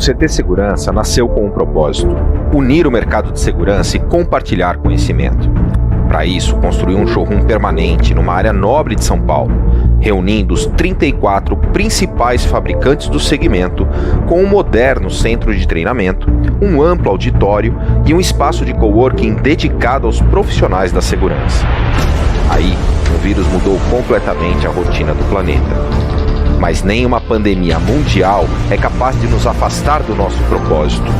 CT Segurança nasceu com um propósito: unir o mercado de segurança e compartilhar conhecimento. Para isso, construiu um showroom permanente numa área nobre de São Paulo, reunindo os 34 principais fabricantes do segmento, com um moderno centro de treinamento, um amplo auditório e um espaço de coworking dedicado aos profissionais da segurança. Aí, o vírus mudou completamente a rotina do planeta. Mas nem uma pandemia mundial é capaz de nos afastar do nosso propósito.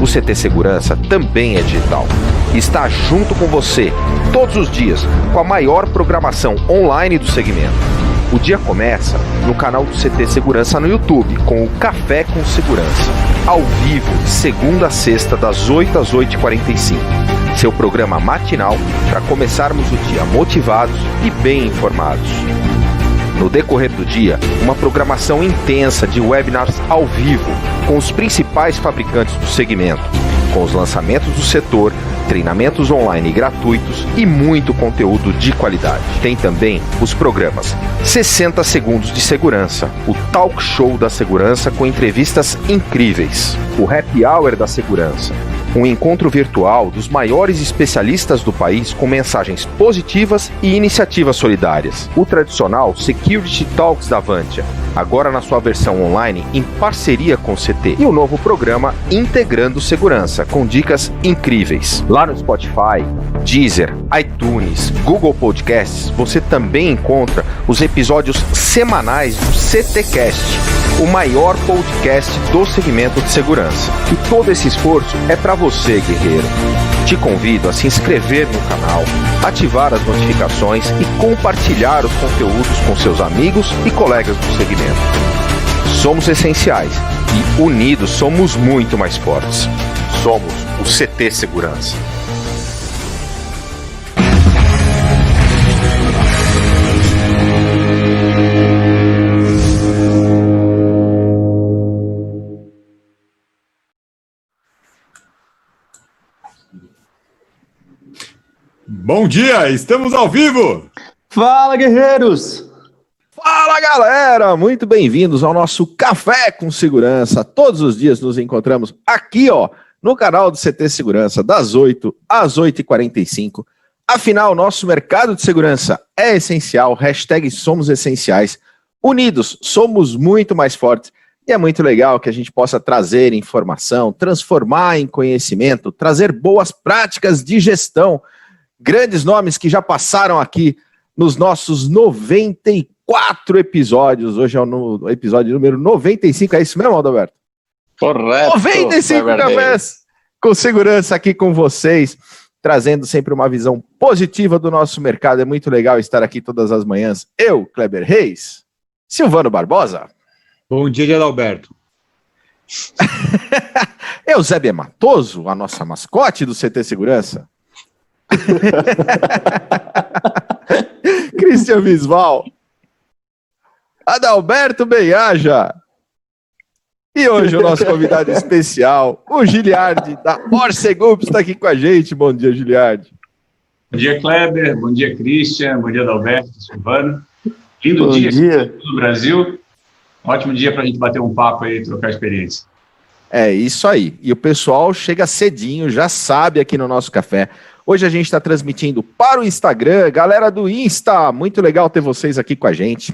O CT Segurança também é digital. Está junto com você, todos os dias, com a maior programação online do segmento. O dia começa no canal do CT Segurança no YouTube, com o Café com Segurança, ao vivo, de segunda a sexta, das 8 às 8h45. Seu programa matinal para começarmos o dia motivados e bem informados. No decorrer do dia, uma programação intensa de webinars ao vivo com os principais fabricantes do segmento, com os lançamentos do setor, treinamentos online gratuitos e muito conteúdo de qualidade. Tem também os programas 60 Segundos de Segurança, o Talk Show da Segurança com entrevistas incríveis, o Happy Hour da Segurança, um encontro virtual dos maiores especialistas do país com mensagens positivas e iniciativas solidárias. O tradicional Security Talks da Avantia, agora na sua versão online em parceria com o CT. E o novo programa Integrando Segurança, com dicas incríveis. Lá no Spotify, Deezer, iTunes, Google Podcasts, você também encontra os episódios semanais do CTcast, o maior podcast do segmento de segurança. E todo esse esforço é para você, guerreiro. Te convido a se inscrever no canal, ativar as notificações e compartilhar os conteúdos com seus amigos e colegas do segmento. Somos essenciais e unidos somos muito mais fortes. Somos o CT Segurança. Bom dia, estamos ao vivo! Fala, guerreiros! Fala, galera! Muito bem-vindos ao nosso Café com Segurança. Todos os dias nos encontramos aqui, ó, no canal do CT Segurança, das 8 às 8h45. Afinal, nosso mercado de segurança é essencial, hashtag somos essenciais. Unidos, somos muito mais fortes. E é muito legal que a gente possa trazer informação, transformar em conhecimento, trazer boas práticas de gestão. Grandes nomes que já passaram aqui nos nossos 94 episódios. Hoje é o episódio número 95. É isso mesmo, Adalberto? Correto. 95 cafés com segurança aqui com vocês, trazendo sempre uma visão positiva do nosso mercado. É muito legal estar aqui todas as manhãs. Eu, Kleber Reis, Silvano Barbosa. Bom dia, Adalberto. Eusébia Matoso, a nossa mascote do CT Segurança. Cristian Visval, Adalberto Benhaja e hoje o nosso convidado especial, o Giliardi da Orcegups, está aqui com a gente. Bom dia, Giliardi. Bom dia, Kleber, bom dia, Cristian, bom dia, Adalberto, Silvano. Lindo dia no Brasil, ótimo dia para a gente bater um papo aí e trocar experiência. É isso aí, e o pessoal chega cedinho, já sabe aqui no nosso café. Hoje a gente está transmitindo para o Instagram, galera do Insta, muito legal ter vocês aqui com a gente.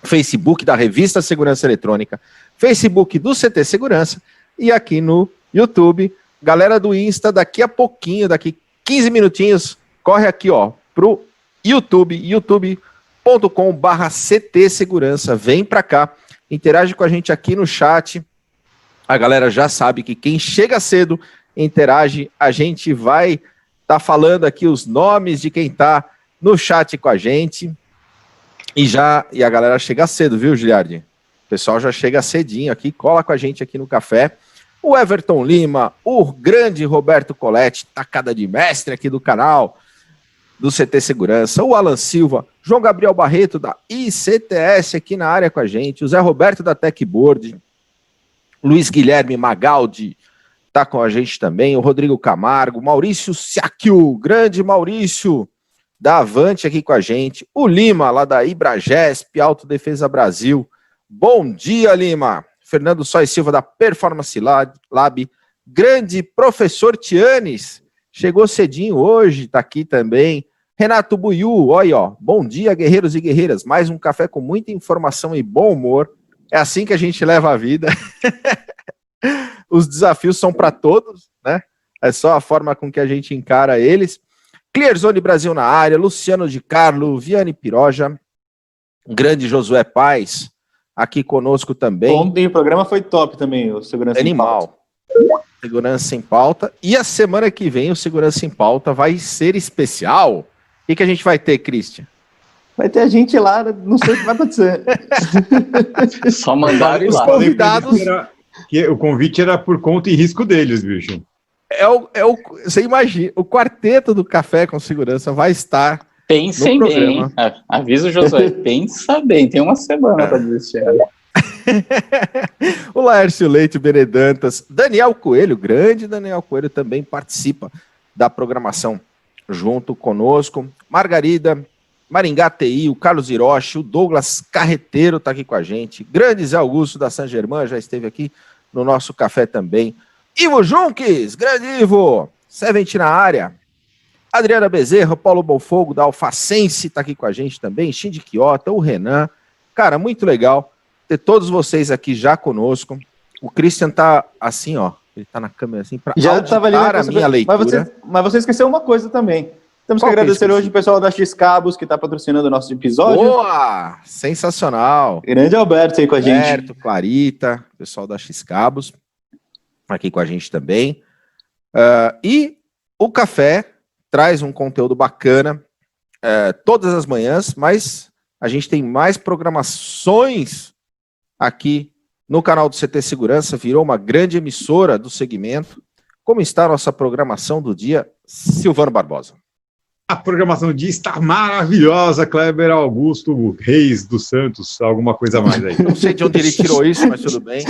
Facebook da Revista Segurança Eletrônica, Facebook do CT Segurança e aqui no YouTube. Galera do Insta, daqui a pouquinho, daqui 15 minutinhos, corre aqui ó, pro YouTube, youtube.com/CT Segurança. Vem para cá, interage com a gente aqui no chat. A galera já sabe que quem chega cedo interage, a gente vai tá falando aqui os nomes de quem tá no chat com a gente. E a galera chega cedo, viu, Giliardi? O pessoal já chega cedinho aqui, cola com a gente aqui no café. O Everton Lima, o grande Roberto Coletti, tacada de mestre aqui do canal do CT Segurança. O Alan Silva, João Gabriel Barreto da ICTS aqui na área com a gente. O Zé Roberto da Techboard. Luiz Guilherme Magaldi está com a gente também, o Rodrigo Camargo, Maurício Siakio, grande Maurício, da Avante aqui com a gente, o Lima, lá da Ibragesp, Autodefesa Brasil. Bom dia, Lima. Fernando Sois Silva da Performance Lab, grande professor Tianes, chegou cedinho hoje, tá aqui também. Renato Buiú, olha, ó, bom dia, guerreiros e guerreiras, mais um café com muita informação e bom humor, é assim que a gente leva a vida. Os desafios são para todos, né? É só a forma com que a gente encara eles. Clearzone Brasil na área, Luciano de Carlo, Viane Piroja, grande Josué Paes, aqui conosco também. Ontem o programa foi top também, o Segurança Animal. Em Pauta. Segurança em Pauta. E a semana que vem o Segurança em Pauta vai ser especial. O que a gente vai ter, Christian? Vai ter a gente lá, não sei o que vai acontecer. Só mandaram os lá. Convidados. O convite era por conta e risco deles, bicho. Você imagina, o quarteto do Café com Segurança vai estar Pensem no bem, programa. Avisa o Josué, pensa bem, tem uma semana para desistir. O Laércio Leite, Benedantas, Daniel Coelho, grande Daniel Coelho, também participa da programação junto conosco. Margarida, Maringá TI, o Carlos Hiroshi, o Douglas Carreteiro está aqui com a gente. Grande Zé Augusto da San Germain já esteve aqui no nosso café também. Ivo Junques, grande Ivo, Seventi na área. Adriana Bezerra, Paulo Bonfogo da Alfacense está aqui com a gente também. Shindy Quiota, o Renan. Cara, muito legal ter todos vocês aqui já conosco. O Christian tá assim, ó. Ele tá na câmera assim para estava ali a minha leitura. Mas você esqueceu uma coisa também. Temos que agradecer hoje o pessoal da X-Cabos que está patrocinando o nosso episódio. Boa! Sensacional. Grande Alberto aí com a gente. Alberto, Clarita, pessoal da X-Cabos aqui com a gente também. E o café traz um conteúdo bacana todas as manhãs, mas a gente tem mais programações aqui no canal do CT Segurança, virou uma grande emissora do segmento. Como está a nossa programação do dia, Silvano Barbosa? A programação do dia está maravilhosa, Kleber Augusto Reis dos Santos, alguma coisa a mais aí. Não sei de onde ele tirou isso, mas tudo bem.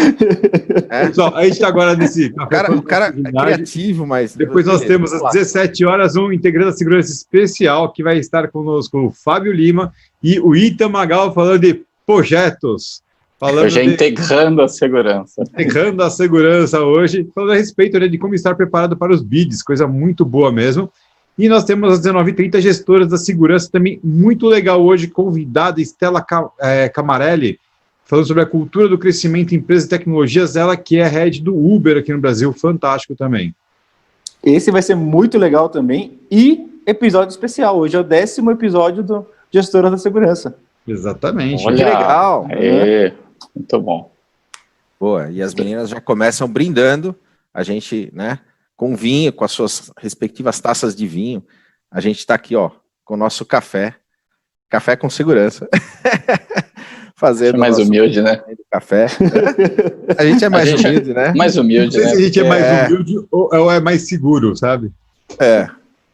Pessoal, a gente está agora nesse... O cara é criativo, mas... Depois nós temos às 17 horas um integrante da segurança especial que vai estar conosco o Fábio Lima e o Ita Magal falando de projetos. Hoje é integrando a segurança. Integrando a segurança hoje, falando a respeito de como estar preparado para os bids, coisa muito boa mesmo. E nós temos às 19h30 gestoras da segurança também muito legal hoje, convidada Estela Camarelli, falando sobre a cultura do crescimento em empresas e tecnologias, ela que é head do Uber aqui no Brasil, fantástico também. Esse vai ser muito legal também, e episódio especial, hoje é o 10º episódio do Gestoras da Segurança. Exatamente. Olha, que legal. Muito bom. Boa, e as meninas já começam brindando, a gente, né, com vinho, com as suas respectivas taças de vinho. A gente está aqui, ó, com o nosso café com segurança. Fazendo mais humilde, né? Café. A gente é mais humilde, né? Mais humilde, né? Não sei se a gente é mais humilde ou é mais seguro, sabe?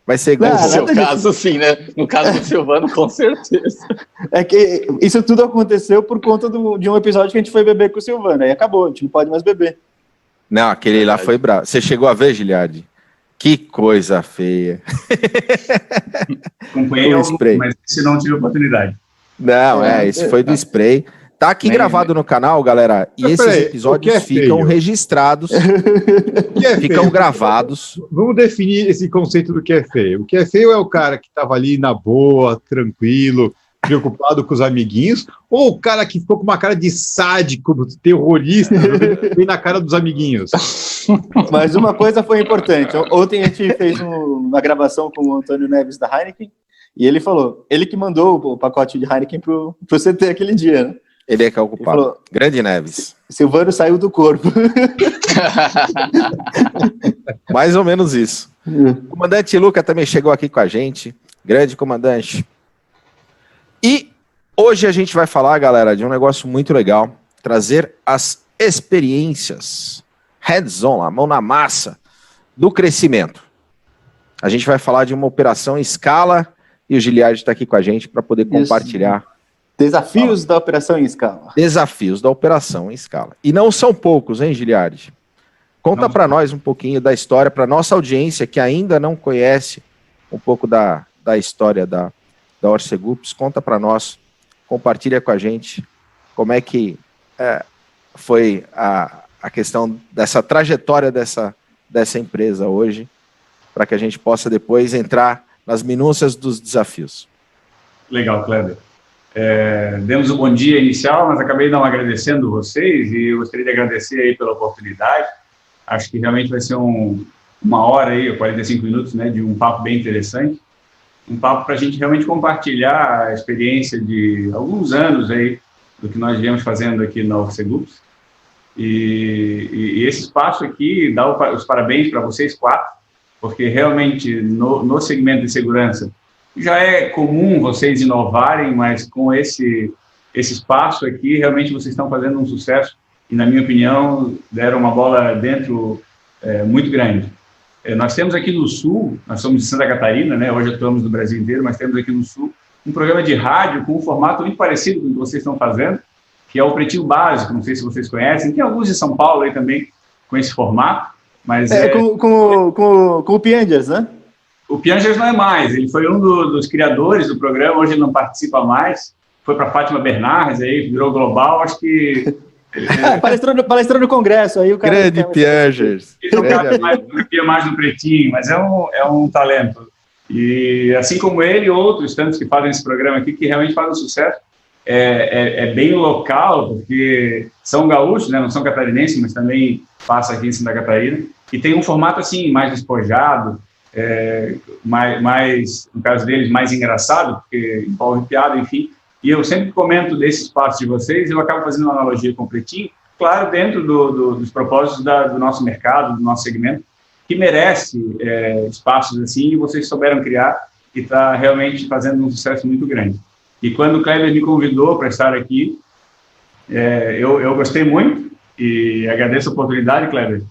Vai ser igual. No seu caso, sim, né? No caso do Silvano, com certeza. É que isso tudo aconteceu por conta de um episódio que a gente foi beber com o Silvano, aí acabou, a gente não pode mais beber. Não, aquele lá foi bravo. Você chegou a ver, Giliardi? Que coisa feia. Acompanhei o spray, mas esse não tive oportunidade. Não, esse foi do spray. Tá aqui gravado no canal, galera, e esses episódios ficam registrados, ficam gravados. Vamos definir esse conceito do que é feio. O que é feio é o cara que estava ali na boa, tranquilo, preocupado com os amiguinhos, ou o cara que ficou com uma cara de sádico, terrorista, bem na cara dos amiguinhos. Mas uma coisa foi importante. Ontem a gente fez uma gravação com o Antônio Neves da Heineken, e ele falou, ele que mandou o pacote de Heineken pro CT aquele dia, né? Ele é que é ocupado. Falou, grande Neves. Silvano saiu do corpo. Mais ou menos isso. O comandante Luca também chegou aqui com a gente. Grande comandante. E hoje a gente vai falar, galera, de um negócio muito legal. Trazer as experiências hands-on, a mão na massa, do crescimento. A gente vai falar de uma operação em escala e o Giliardi está aqui com a gente para poder compartilhar. Desafios da operação em escala. Desafios da operação em escala. E não são poucos, hein, Giliardi? Conta para nós um pouquinho da história, para nossa audiência que ainda não conhece um pouco da história da Orcegups. Conta para nós, compartilha com a gente como é que foi a questão dessa trajetória dessa empresa hoje, para que a gente possa depois entrar nas minúcias dos desafios. Legal, Kleber. Demos um bom dia inicial, mas acabei não agradecendo vocês e eu gostaria de agradecer aí pela oportunidade. Acho que realmente vai ser uma hora aí, 45 minutos, né, de um papo bem interessante. Um papo para a gente realmente compartilhar a experiência de alguns anos aí do que nós viemos fazendo aqui na Orcegups. E esse espaço aqui dá os parabéns para vocês 4, porque realmente no segmento de segurança já é comum vocês inovarem, mas com esse espaço aqui, realmente vocês estão fazendo um sucesso e, na minha opinião, deram uma bola dentro muito grande. Nós temos aqui no Sul, nós somos de Santa Catarina, né? Hoje atuamos no Brasil inteiro, mas temos aqui no Sul um programa de rádio com um formato muito parecido com o que vocês estão fazendo, que é o Pretinho Básico, não sei se vocês conhecem, tem alguns de São Paulo aí também com esse formato, mas... Com o Piangers, né? O Piangers não é mais, ele foi um dos criadores do programa, hoje ele não participa mais, foi para Fátima Bernardes, aí virou global, acho que... Palestrou no Congresso. Aí o cara grande Piangers. Não cabia mais no Pretinho, mas é um talento. E assim como ele e outros tantos que fazem esse programa aqui, que realmente fazem sucesso, é bem local, porque são gaúchos, né, não são catarinenses, mas também passa aqui em Santa Catarina, e tem um formato assim, mais despojado, mais, no caso deles, mais engraçado, porque envolve piada, enfim. E eu sempre comento desse espaço de vocês, eu acabo fazendo uma analogia com o Pretinho, claro, dentro dos propósitos do nosso mercado, do nosso segmento, que merece espaços assim, e vocês souberam criar, e está realmente fazendo um sucesso muito grande. E quando o Kleber me convidou para estar aqui, eu gostei muito, e agradeço a oportunidade, Kleber,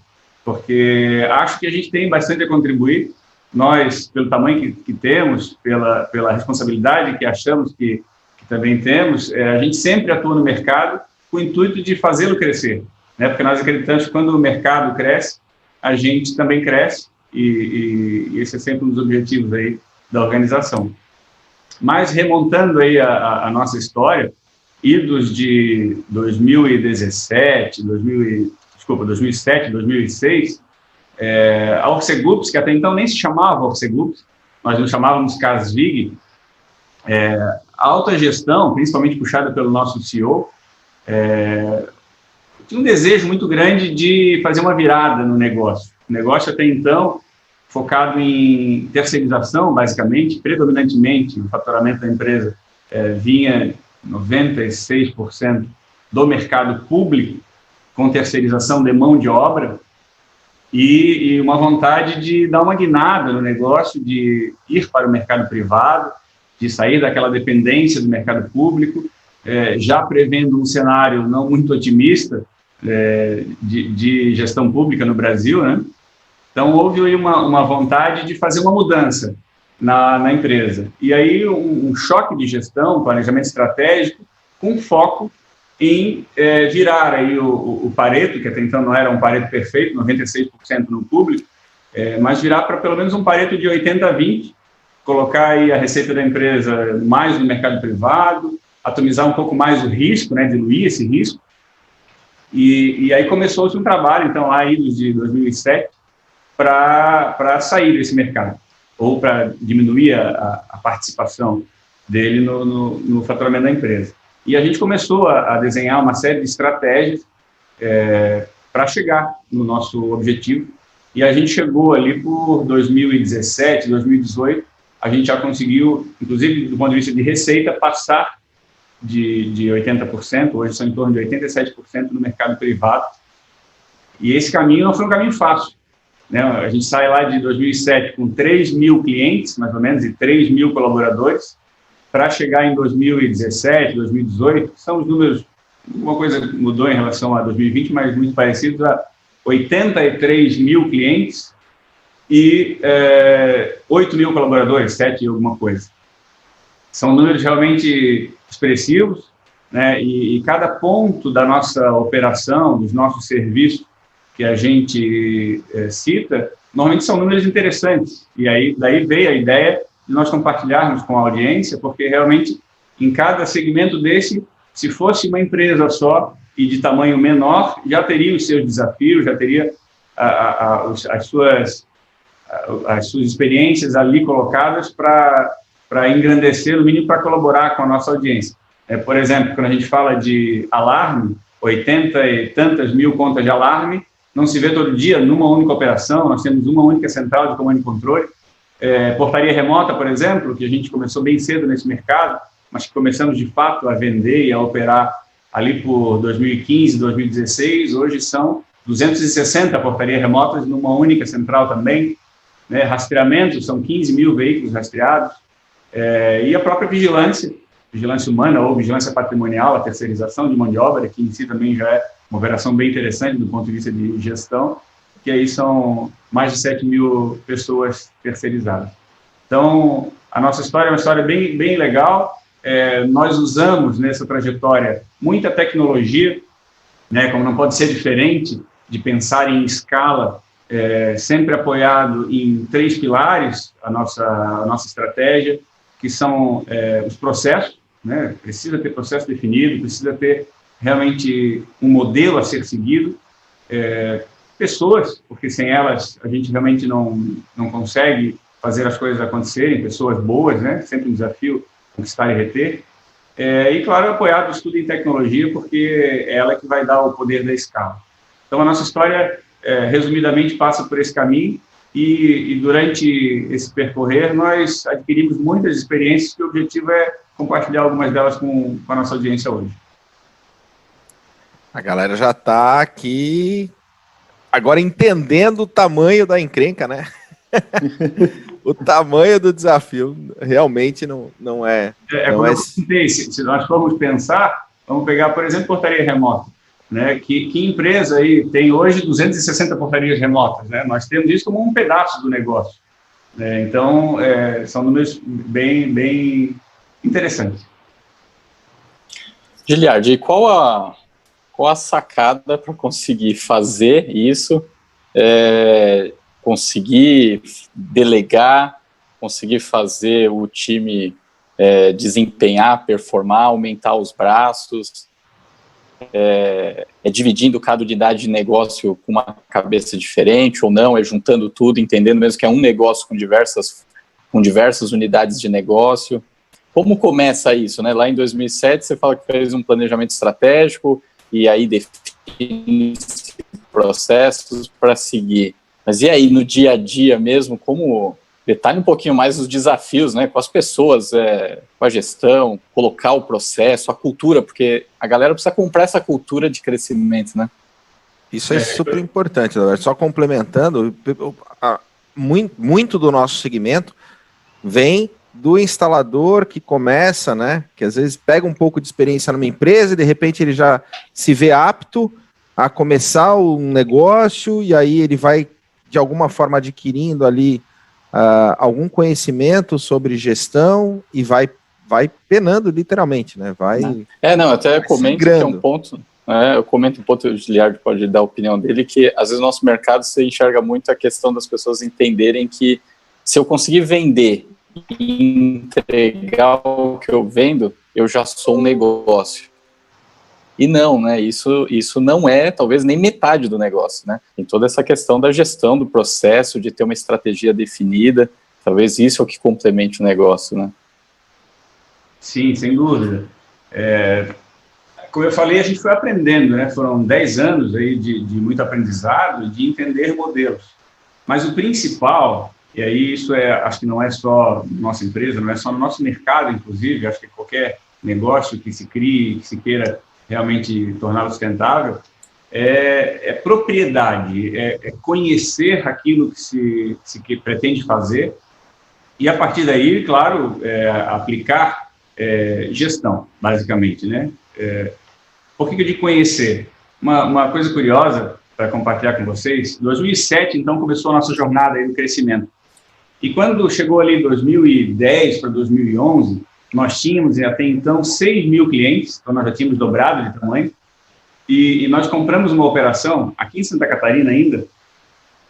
porque acho que a gente tem bastante a contribuir, nós, pelo tamanho que temos, pela responsabilidade que achamos que também temos, a gente sempre atua no mercado com o intuito de fazê-lo crescer, né? Porque nós acreditamos que quando o mercado cresce, a gente também cresce, e esse é sempre um dos objetivos aí da organização. Mas remontando aí a nossa história, idos de 2017, 2007, 2006, a Orcegups, que até então nem se chamava Orcegups, nós nos chamávamos Casvig, a alta gestão, principalmente puxada pelo nosso CEO, tinha um desejo muito grande de fazer uma virada no negócio. O negócio até então focado em terceirização, basicamente, predominantemente o faturamento da empresa vinha 96% do mercado público com terceirização de mão de obra e uma vontade de dar uma guinada no negócio, de ir para o mercado privado, de sair daquela dependência do mercado público, já prevendo um cenário não muito otimista de gestão pública no Brasil, né? Então, houve aí uma vontade de fazer uma mudança na empresa. E aí, um choque de gestão, planejamento estratégico, com foco em virar aí o Pareto, que até então não era um Pareto perfeito, 96% no público, mas virar para pelo menos um Pareto de 80-20%, colocar aí a receita da empresa mais no mercado privado, atomizar um pouco mais o risco, né, diluir esse risco. E aí começou-se um trabalho, então, lá de 2007, para sair desse mercado, ou para diminuir a participação dele no faturamento da empresa. E a gente começou a desenhar uma série de estratégias para chegar no nosso objetivo, e a gente chegou ali por 2017, 2018, a gente já conseguiu, inclusive do ponto de vista de receita, passar de 80%, hoje são em torno de 87% no mercado privado, e esse caminho não foi um caminho fácil, né? A gente sai lá de 2007 com 3 mil clientes, mais ou menos, e 3 mil colaboradores, para chegar em 2017, 2018, que são os números, uma coisa mudou em relação a 2020, mas muito parecidos, a 83 mil clientes e 8 mil colaboradores, 7 e alguma coisa. São números realmente expressivos, né? E cada ponto da nossa operação, dos nossos serviços que a gente cita, normalmente são números interessantes. E aí daí veio a ideia de nós compartilharmos com a audiência, porque realmente em cada segmento desse, se fosse uma empresa só, e de tamanho menor já teria os seus desafios, já teria as suas experiências ali colocadas para engrandecer, no mínimo para colaborar com a nossa audiência. Por exemplo, quando a gente fala de alarme, 80 e tantas mil contas de alarme, não se vê todo dia numa única operação, nós temos uma única central de comando e controle. Portaria remota, por exemplo, que a gente começou bem cedo nesse mercado, mas que começamos de fato a vender e a operar ali por 2015, 2016, hoje são 260 portarias remotas numa única central também, né? Rastreamento, são 15 mil veículos rastreados, e a própria vigilância humana ou vigilância patrimonial, a terceirização de mão de obra, que em si também já é uma operação bem interessante do ponto de vista de gestão, que aí são mais de 7 mil pessoas terceirizadas. Então, a nossa história é uma história bem, bem legal. Nós usamos nessa trajetória muita tecnologia, né, como não pode ser diferente de pensar em escala, sempre apoiado em 3 pilares, a nossa estratégia, que são os processos, né, precisa ter processo definido, precisa ter realmente um modelo a ser seguido, pessoas, porque sem elas a gente realmente não consegue fazer as coisas acontecerem, pessoas boas, né, sempre um desafio conquistar e reter, e claro, apoiado o estudo em tecnologia, porque é ela que vai dar o poder da escala. Então a nossa história, resumidamente, passa por esse caminho, e durante esse percorrer nós adquirimos muitas experiências, que o objetivo é compartilhar algumas delas com a nossa audiência hoje. A galera já está aqui agora entendendo o tamanho da encrenca, né? O tamanho do desafio realmente não é... Se nós formos pensar, vamos pegar, por exemplo, portaria remota, né? Que empresa aí tem hoje 260 portarias remotas, né? Nós temos isso como um pedaço do negócio, né? Então, são números bem, bem interessantes. Giliardi, qual a sacada para conseguir fazer isso, conseguir delegar, conseguir fazer o time desempenhar, performar, aumentar os braços, dividindo cada unidade de negócio com uma cabeça diferente ou não, juntando tudo, entendendo mesmo que é um negócio com diversas unidades de negócio. Como começa isso, né? Lá em 2007 você fala que fez um planejamento estratégico e aí define processos para seguir. Mas e aí, no dia a dia mesmo, como detalhe um pouquinho mais os desafios, né, com as pessoas, com a gestão, colocar o processo, a cultura, porque a galera precisa comprar essa cultura de crescimento, né? Isso é super importante, só complementando, muito do nosso segmento vem do instalador que começa, né, que às vezes pega um pouco de experiência numa empresa e de repente ele já se vê apto a começar um negócio e aí ele vai de alguma forma adquirindo ali algum conhecimento sobre gestão e vai penando literalmente, né? Até comento que é um ponto, eu comento um ponto, o Giliardi pode dar a opinião dele, que às vezes no nosso mercado você enxerga muito a questão das pessoas entenderem que se eu conseguir vender e entregar o que eu vendo, eu já sou um negócio. E não, né? Isso não é, talvez, nem metade do negócio, né? Tem toda essa questão da gestão do processo, de ter uma estratégia definida, talvez isso é o que complemente o negócio, né? Sim, sem dúvida. Como eu falei, a gente foi aprendendo, né? Foram 10 anos aí de muito aprendizado e de entender modelos. Mas o principal, e aí isso acho que não é só nossa empresa, não é só no nosso mercado, inclusive, acho que qualquer negócio que se crie, que se queira realmente torná-lo sustentável, é propriedade, é conhecer aquilo que se pretende fazer e, a partir daí, claro, aplicar gestão, basicamente, né? Por que eu digo conhecer? Uma coisa curiosa para compartilhar com vocês, 2007, então, começou a nossa jornada aí do crescimento. E quando chegou ali 2010 para 2011, nós tínhamos até então 6 mil clientes, então nós já tínhamos dobrado de tamanho, e nós compramos uma operação, aqui em Santa Catarina ainda,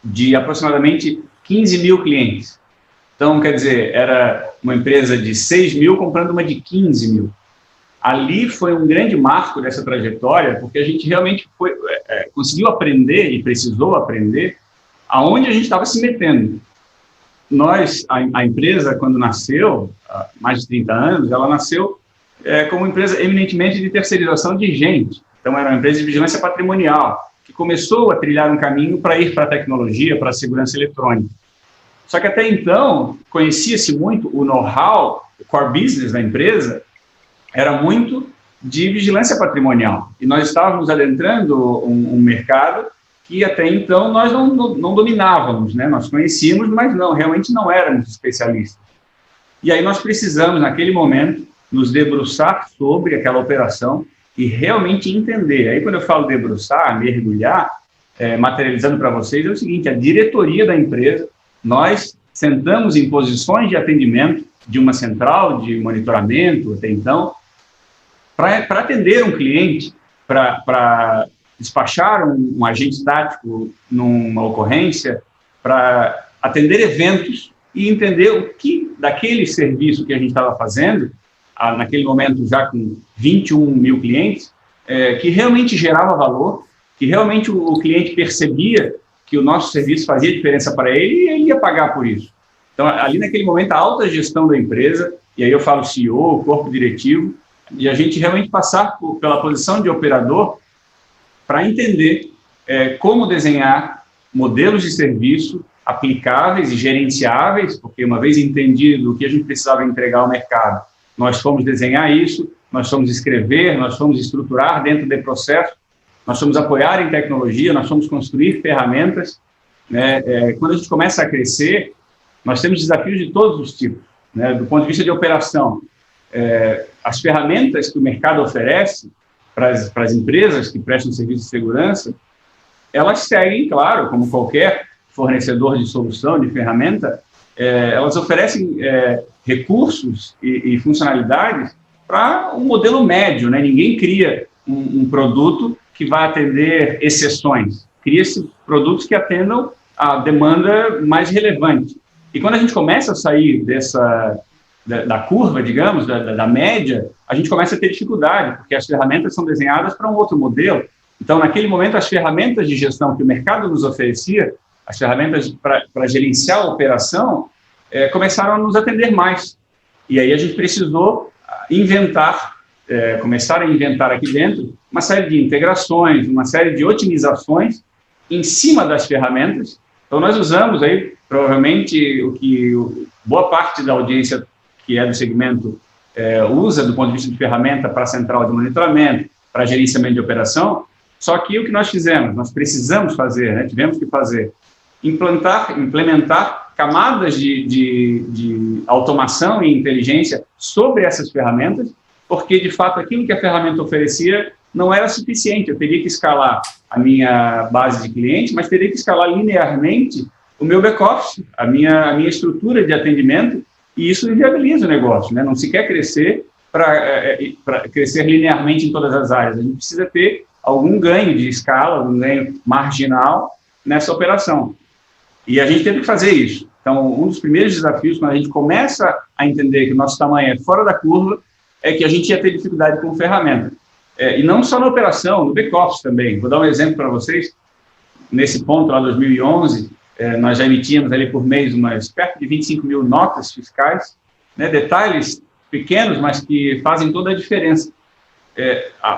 de aproximadamente 15 mil clientes. Então, quer dizer, era uma empresa de 6 mil comprando uma de 15 mil. ali foi um grande marco dessa trajetória, porque a gente realmente conseguiu aprender e precisou aprender aonde a gente estava se metendo. Nós, a empresa, quando nasceu, há mais de 30 anos, ela nasceu como empresa eminentemente de terceirização de gente. Então, era uma empresa de vigilância patrimonial, que começou a trilhar um caminho para ir para a tecnologia, para a segurança eletrônica. Só que até então, conhecia-se muito o know-how, o core business da empresa, era muito de vigilância patrimonial. E nós estávamos adentrando um mercado que até então nós não dominávamos, né? Nós conhecíamos, mas realmente não éramos especialistas. E aí nós precisamos, naquele momento, nos debruçar sobre aquela operação e realmente entender. Aí quando eu falo debruçar, mergulhar, materializando para vocês, é o seguinte: a diretoria da empresa, nós sentamos em posições de atendimento de uma central de monitoramento, até então, para atender um cliente, para despachar um agente tático numa ocorrência, para atender eventos e entender o que daquele serviço que a gente estava fazendo, naquele momento já com 21 mil clientes, que realmente gerava valor, que realmente o cliente percebia que o nosso serviço fazia diferença para ele e ele ia pagar por isso. Então, ali naquele momento, a alta gestão da empresa, e aí eu falo CEO, corpo diretivo, e a gente realmente passar pela posição de operador para entender como desenhar modelos de serviço aplicáveis e gerenciáveis, porque uma vez entendido o que a gente precisava entregar ao mercado, nós fomos desenhar isso, nós fomos escrever, nós fomos estruturar dentro do processo, nós fomos apoiar em tecnologia, nós fomos construir ferramentas, né? Quando a gente começa a crescer, nós temos desafios de todos os tipos, né? Do ponto de vista de operação, as ferramentas que o mercado oferece para as empresas que prestam serviço de segurança, elas seguem, claro, como qualquer fornecedor de solução, de ferramenta, elas oferecem recursos e funcionalidades para um modelo médio, né? Ninguém cria um produto que vai atender exceções. Cria-se produtos que atendam a demanda mais relevante. E quando a gente começa a sair da curva, digamos, da média, a gente começa a ter dificuldade, porque as ferramentas são desenhadas para um outro modelo. Então, naquele momento, as ferramentas de gestão que o mercado nos oferecia, as ferramentas para gerenciar a operação, começaram a nos atender mais. E aí a gente precisou começar a inventar aqui dentro uma série de integrações, uma série de otimizações em cima das ferramentas. Então, nós usamos aí, provavelmente, o que boa parte da audiência que é do segmento usa do ponto de vista de ferramenta para a central de monitoramento, para gerenciamento de operação, só que o que nós fizemos, nós precisamos fazer, né, tivemos que fazer, implementar camadas de automação e inteligência sobre essas ferramentas, porque, de fato, aquilo que a ferramenta oferecia não era suficiente. Eu teria que escalar a minha base de clientes, mas teria que escalar linearmente o meu back-office, a minha estrutura de atendimento, e isso inviabiliza o negócio, né? Não se quer crescer para crescer linearmente em todas as áreas. A gente precisa ter algum ganho de escala, algum ganho marginal nessa operação. E a gente teve que fazer isso. Então, um dos primeiros desafios, quando a gente começa a entender que o nosso tamanho é fora da curva, é que a gente ia ter dificuldade com ferramenta. E não só na operação, no back-office também. Vou dar um exemplo para vocês. Nesse ponto, lá em 2011, nós já emitíamos ali por mês perto de 25 mil notas fiscais, né, detalhes pequenos, mas que fazem toda a diferença.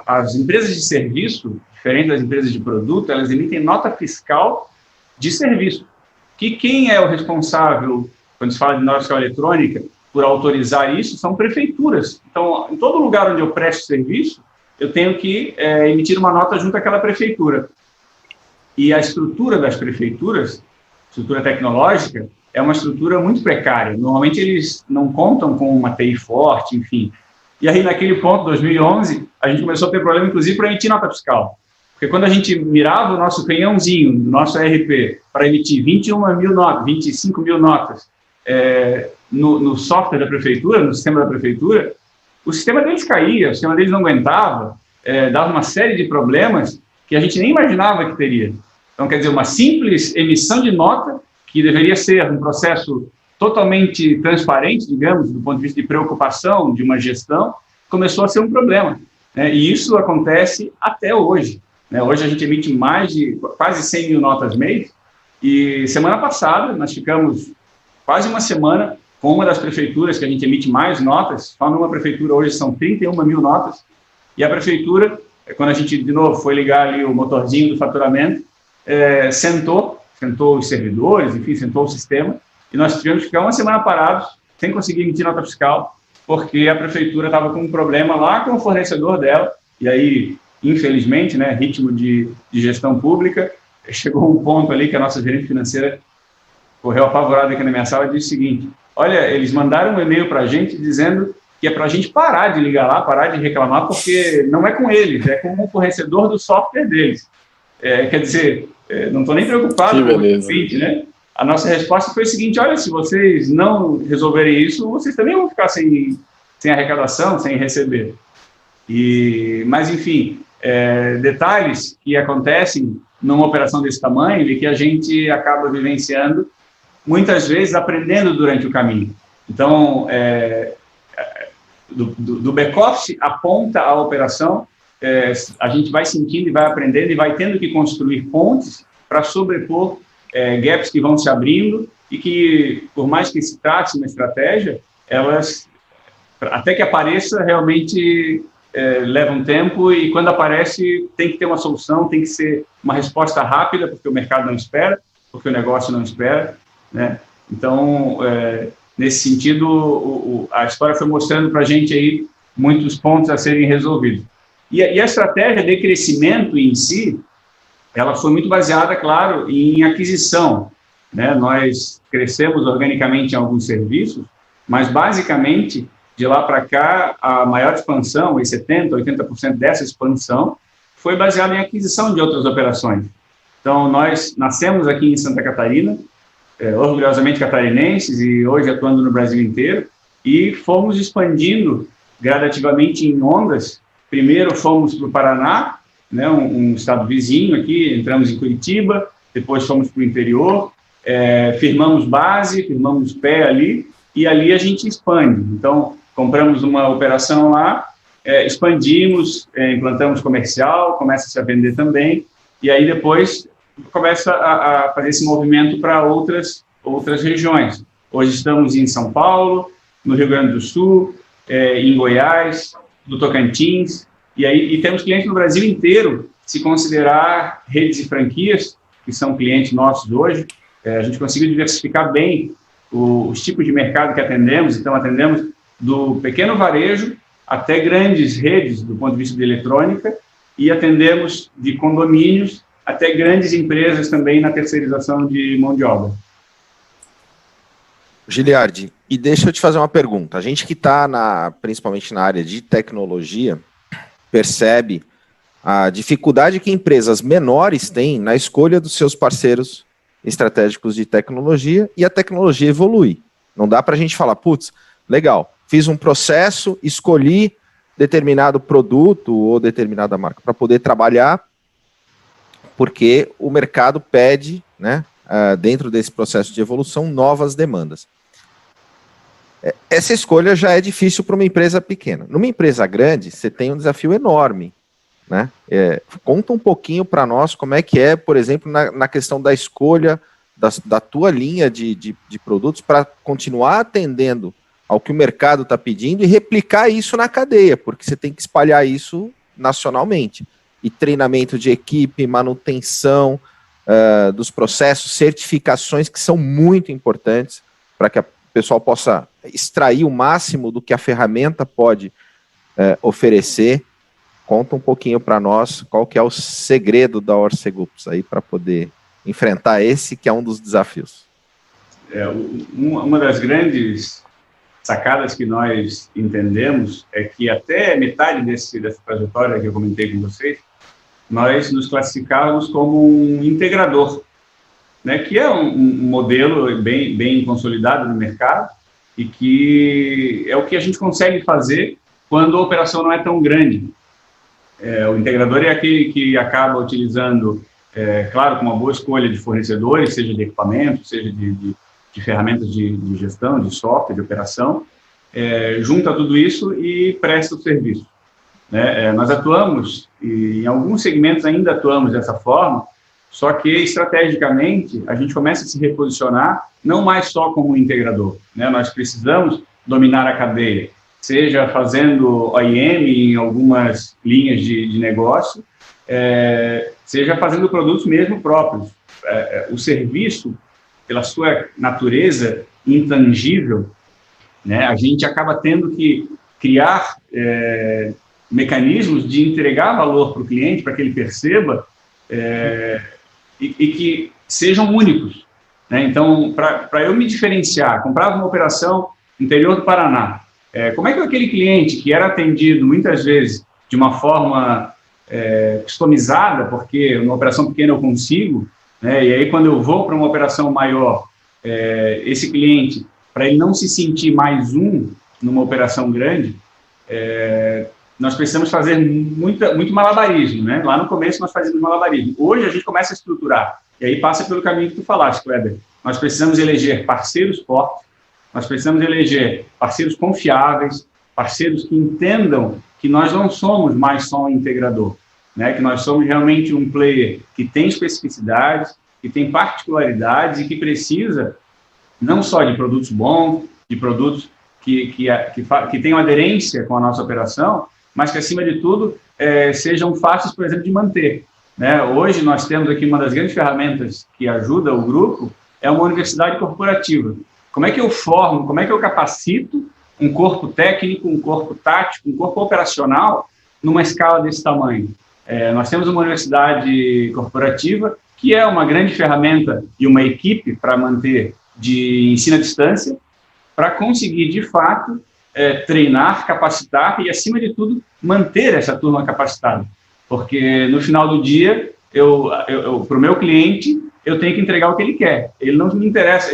As empresas de serviço, diferente das empresas de produto, elas emitem nota fiscal de serviço. Que quem é o responsável, quando se fala de nota fiscal eletrônica, por autorizar isso, são prefeituras. Então, em todo lugar onde eu presto serviço, eu tenho que emitir uma nota junto àquela prefeitura. E a estrutura das prefeituras, estrutura tecnológica, é uma estrutura muito precária. Normalmente, eles não contam com uma TI forte, enfim. E aí, naquele ponto, 2011, a gente começou a ter problema, inclusive, para emitir nota fiscal. Porque quando a gente mirava o nosso canhãozinho, do nosso ERP, para emitir 21 mil notas, 25 mil notas, no software da prefeitura, no sistema da prefeitura, o sistema deles caía, o sistema deles não aguentava, dava uma série de problemas que a gente nem imaginava que teria. Então, quer dizer, uma simples emissão de nota, que deveria ser um processo totalmente transparente, digamos, do ponto de vista de preocupação de uma gestão, começou a ser um problema, né? E isso acontece até hoje, né? Hoje a gente emite mais de quase 100 mil notas mês, e semana passada nós ficamos quase uma semana com uma das prefeituras que a gente emite mais notas. Só numa prefeitura hoje são 31 mil notas, e a prefeitura, quando a gente de novo foi ligar ali o motorzinho do faturamento, sentou os servidores, enfim, sentou o sistema, e nós tivemos que ficar uma semana parados, sem conseguir emitir nota fiscal, porque a prefeitura estava com um problema lá com o fornecedor dela, e aí, infelizmente, né, ritmo de gestão pública, chegou um ponto ali que a nossa gerente financeira correu apavorada aqui na minha sala e disse o seguinte: olha, eles mandaram um e-mail para a gente dizendo que é para a gente parar de ligar lá, parar de reclamar, porque não é com eles, é com o fornecedor do software deles. Quer dizer, não estou nem preocupado com o cliente, né? A nossa resposta foi o seguinte: olha, se vocês não resolverem isso, vocês também vão ficar sem arrecadação, sem receber. Mas, enfim, detalhes que acontecem numa operação desse tamanho e que a gente acaba vivenciando, muitas vezes aprendendo durante o caminho. Então, do back-office à ponta à operação, a gente vai sentindo e vai aprendendo e vai tendo que construir pontes para sobrepor gaps que vão se abrindo e que, por mais que se trate uma estratégia, elas, até que apareça, realmente leva um tempo, e quando aparece tem que ter uma solução, tem que ser uma resposta rápida, porque o mercado não espera, porque o negócio não espera, né? Então, nesse sentido, a história foi mostrando para a gente aí muitos pontos a serem resolvidos. E a estratégia de crescimento em si, ela foi muito baseada, claro, em aquisição, né? Nós crescemos organicamente em alguns serviços, mas basicamente, de lá para cá, a maior expansão, e 70%, 80% dessa expansão, foi baseada em aquisição de outras operações. Então, nós nascemos aqui em Santa Catarina, orgulhosamente catarinenses, e hoje atuando no Brasil inteiro, e fomos expandindo gradativamente em ondas. Primeiro fomos para o Paraná, né, um estado vizinho aqui, entramos em Curitiba, depois fomos para o interior, firmamos base, firmamos pé ali, e ali a gente expande. Então, compramos uma operação lá, expandimos, implantamos comercial, começa-se a vender também, e aí depois começa a fazer esse movimento para outras regiões. Hoje estamos em São Paulo, no Rio Grande do Sul, em Goiás, no Tocantins, e temos clientes no Brasil inteiro. Se considerar redes e franquias, que são clientes nossos hoje, a gente conseguiu diversificar bem os tipos de mercado que atendemos. Então, atendemos do pequeno varejo até grandes redes do ponto de vista de eletrônica, e atendemos de condomínios até grandes empresas também na terceirização de mão de obra. Giliardi, e deixa eu te fazer uma pergunta. A gente que está principalmente na área de tecnologia percebe a dificuldade que empresas menores têm na escolha dos seus parceiros estratégicos de tecnologia, e a tecnologia evolui. Não dá para a gente falar, putz, legal, fiz um processo, escolhi determinado produto ou determinada marca para poder trabalhar, porque o mercado pede, né, dentro desse processo de evolução, novas demandas. Essa escolha já é difícil para uma empresa pequena. Numa empresa grande, você tem um desafio enorme, né? Conta um pouquinho para nós como é que é, por exemplo, na questão da escolha da tua linha de produtos para continuar atendendo ao que o mercado está pedindo e replicar isso na cadeia, porque você tem que espalhar isso nacionalmente. E treinamento de equipe, manutenção dos processos, certificações que são muito importantes para que o pessoal possa extrair o máximo do que a ferramenta pode oferecer. Conta um pouquinho para nós qual que é o segredo da Orcegups aí para poder enfrentar esse que é um dos desafios. Uma das grandes sacadas que nós entendemos é que até metade dessa trajetória que eu comentei com vocês, nós nos classificávamos como um integrador, né, que é um modelo bem consolidado no mercado e que é o que a gente consegue fazer quando a operação não é tão grande. O integrador é aquele que acaba utilizando, claro, com uma boa escolha de fornecedores, seja de equipamento, seja de ferramentas de gestão, de software, de operação, junta tudo isso e presta o serviço. Né? Nós atuamos, e em alguns segmentos ainda atuamos dessa forma, só que estrategicamente a gente começa a se reposicionar não mais só como integrador. Né? Nós precisamos dominar a cadeia, seja fazendo OEM em algumas linhas de negócio, seja fazendo produtos mesmo próprios. O serviço, pela sua natureza intangível, né, a gente acaba tendo que criar mecanismos de entregar valor para o cliente, para que ele perceba e que sejam únicos. Né? Então, para eu me diferenciar, comprava uma operação no interior do Paraná, como é que aquele cliente que era atendido muitas vezes de uma forma customizada, porque numa operação pequena eu consigo, né, e aí quando eu vou para uma operação maior, esse cliente, para ele não se sentir mais numa operação grande, nós precisamos fazer muito malabarismo, né? Lá no começo nós fazíamos malabarismo. Hoje a gente começa a estruturar, e aí passa pelo caminho que tu falaste, Kleber. Nós precisamos eleger parceiros fortes, nós precisamos eleger parceiros confiáveis, parceiros que entendam que nós não somos mais só um integrador, né? Que nós somos realmente um player que tem especificidades, que tem particularidades e que precisa não só de produtos bons, de produtos que tenham aderência com a nossa operação, mas que, acima de tudo, sejam fáceis, por exemplo, de manter. Né? Hoje, nós temos aqui uma das grandes ferramentas que ajuda o grupo, é uma universidade corporativa. Como é que eu formo, como é que eu capacito um corpo técnico, um corpo tático, um corpo operacional numa escala desse tamanho? Nós temos uma universidade corporativa que é uma grande ferramenta e uma equipe para manter de ensino à distância, para conseguir, de fato, treinar, capacitar e, acima de tudo, manter essa turma capacitada. Porque, no final do dia, para o meu cliente, eu tenho que entregar o que ele quer. Ele não me interessa,